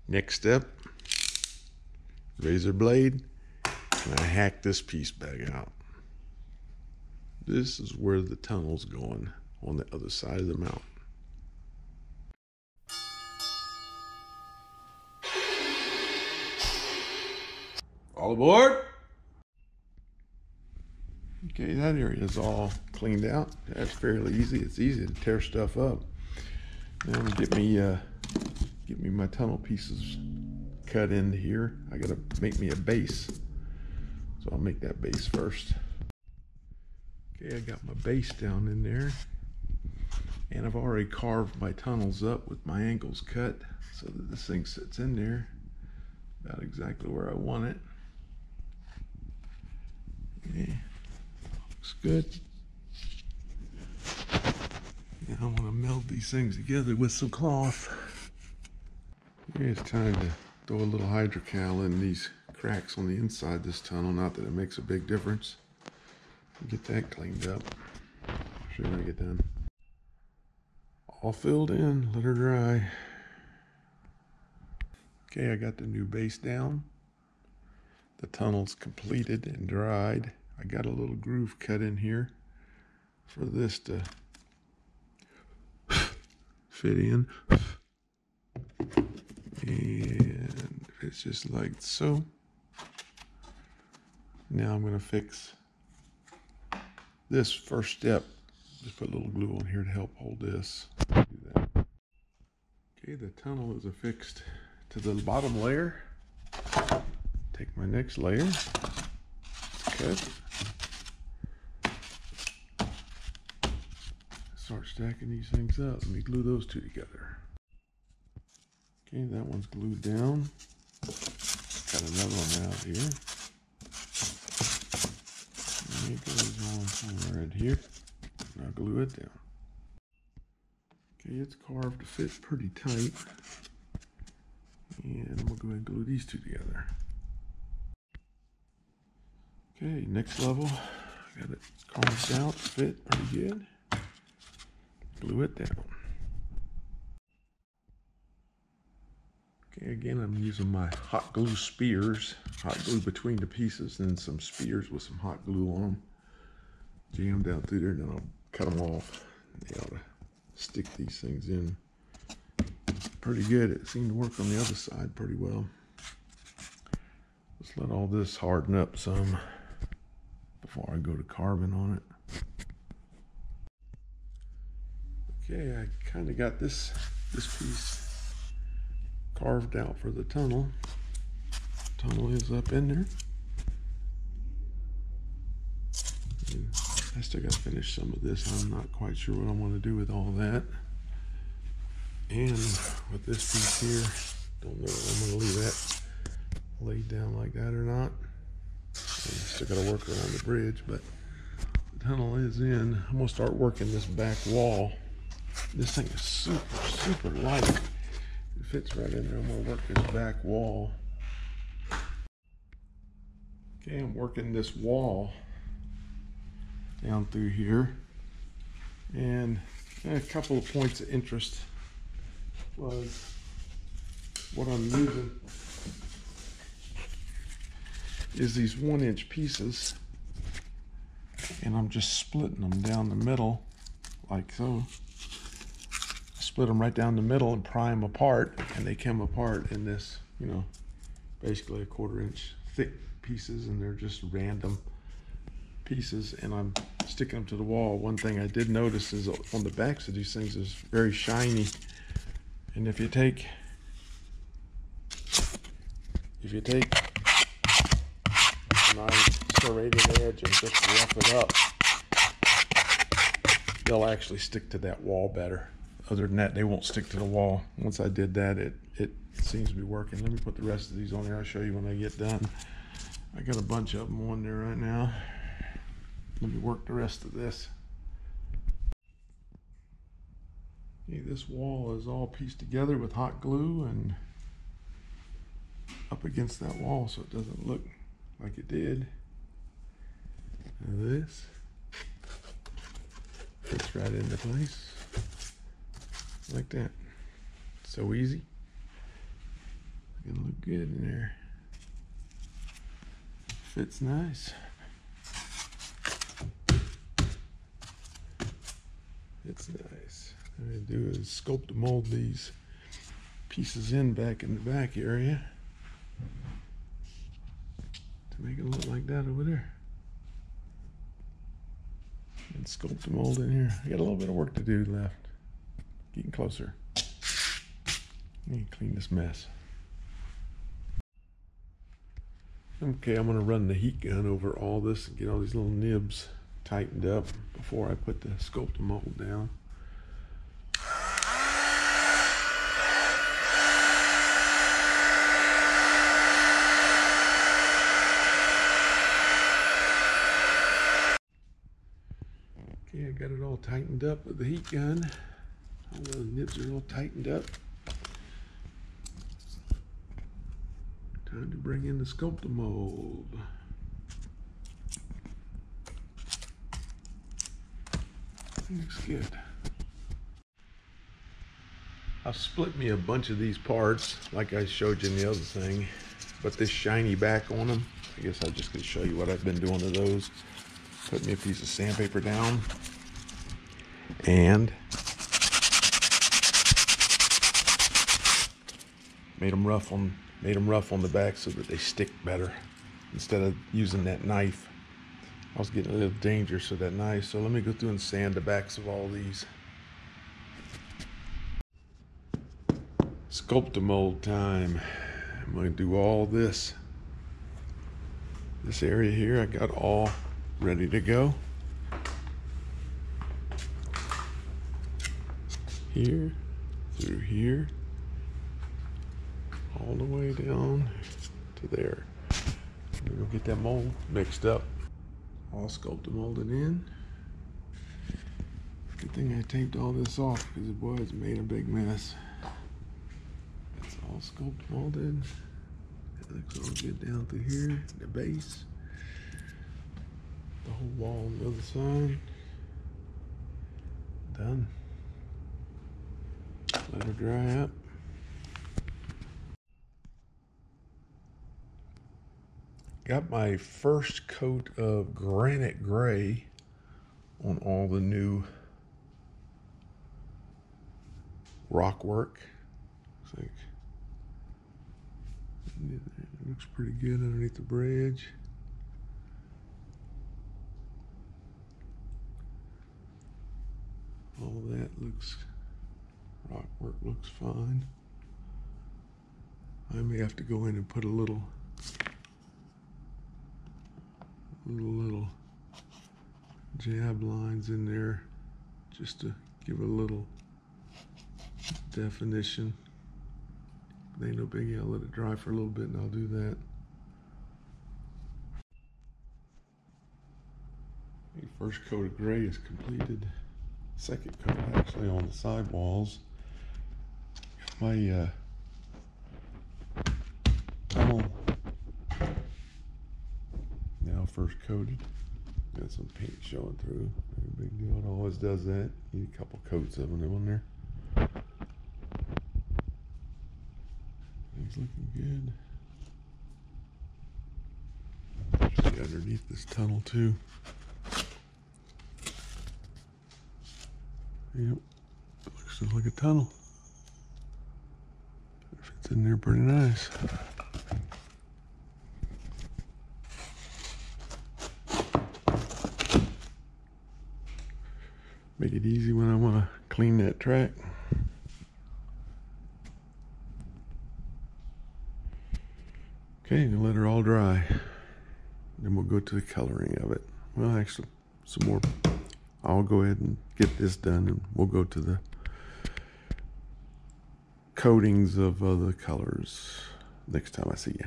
Next step, razor blade, and I hack this piece back out. This is where the tunnel's going, on the other side of the mount. All aboard! Okay, that area is all cleaned out. That's fairly easy. It's easy to tear stuff up. Now get me my tunnel pieces cut into here. I gotta make me a base. So I'll make that base first. Okay, I got my base down in there. And I've already carved my tunnels up with my angles cut so that this thing sits in there about exactly where I want it. Okay, looks good. Now I want to meld these things together with some cloth. Okay, it's time to throw a little hydrocal in these cracks on the inside of this tunnel. Not that it makes a big difference. Get that cleaned up. I'll show you when I get done. All filled in, let her dry. Okay, I got the new base down. The tunnel's completed and dried. I got a little groove cut in here for this to fit in. And it's just like so. Now I'm going to fix this first step. Just put a little glue on here to help hold this. Do that. Okay, the tunnel is affixed to the bottom layer. Take my next layer, cut, start stacking these things up. Let me glue those two together. Okay, that one's glued down. Got another one out here. And it goes on somewhere right here. Now glue it down. Okay, it's carved to fit pretty tight. And I'm gonna go ahead and glue these two together. Okay, next level. Got it carved out, fit pretty good. Glue it down. Okay, again, I'm using my hot glue spears. Hot glue between the pieces, and some spears with some hot glue on them. Jam down through there, and then I'll cut them off. They ought to stick these things in pretty good. It seemed to work on the other side pretty well. Let's let all this harden up some before I go to carving on it. Okay, I kind of got this piece carved out for the tunnel. Tunnel is up in there. And I still got to finish some of this. I'm not quite sure what I want to do with all that. And with this piece here, don't know if I'm going to leave that laid down like that or not. Still got to work around the bridge, but the tunnel is in. I'm going to start working this back wall. This thing is super, super light. It fits right in there. I'm going to work this back wall. Okay, I'm working this wall down through here. And a couple of points of interest was what I'm using is these 1-inch pieces, and I'm just splitting them down the middle like so. Split them right down the middle and pry them apart, and they come apart in this, you know, basically a 1/4 inch thick pieces, and they're just random pieces, and I'm sticking them to the wall. One thing I did notice is on the backs of these things is very shiny, and if you take a nice serrated edge and just rough it up, they'll actually stick to that wall better. Other than that, they won't stick to the wall. Once I did that, it seems to be working. Let me put the rest of these on there. I'll show you when I get done. I got a bunch of them on there right now. Let me work the rest of this. Okay, this wall is all pieced together with hot glue and up against that wall so it doesn't look like it did. And this fits right into place. Like that. So easy. look good in there. Fits nice. It's nice. What I do is sculpt mold these pieces in back in the back area to make it look like that over there. And sculpt the mold in here. I got a little bit of work to do left. Getting closer. Let me clean this mess. Okay, I'm going to run the heat gun over all this and get all these little nibs tightened up before I put the sculpt mold down. Okay, I got it all tightened up with the heat gun. All the nibs are all tightened up. Time to bring in the sculpt mold. Looks good. I've split me a bunch of these parts like I showed you in the other thing, but this shiny back on them, I guess I'm just going to show you what I've been doing to those. Put me a piece of sandpaper down and made them rough on the back so that they stick better instead of using that knife. I was getting a little dangerous with that knife, so let me go through and sand the backs of all these. Sculpt mold time. I'm going to do all this area here. I got all ready to go. Here, through here, all the way down to there. I'm gonna get that mold mixed up. All sculpt molded in. Good thing I taped all this off because it was made a big mess. It's all sculpt molded. It looks all good down through here, the base. The whole wall on the other side. Done. Let her dry up. Got my first coat of granite gray on all the new rock work. It looks pretty good underneath the bridge. All that rock work looks fine. I may have to go in and put a little jab lines in there just to give a little definition. They ain't no biggie. I'll let it dry for a little bit and I'll do that. The first coat of gray is completed. Second coat actually on the side walls. My tunnel now first coated. Got some paint showing through. No big deal. It always does that. Need a couple coats of them on there. Things looking good. See underneath this tunnel too. Yep, looks just like a tunnel. Fits in there pretty nice. Make it easy when I want to clean that track. Okay, gonna let her all dry. Then we'll go to the coloring of it. Well, actually, some more. I'll go ahead and get this done and we'll go to the coatings of other colors next time I see you.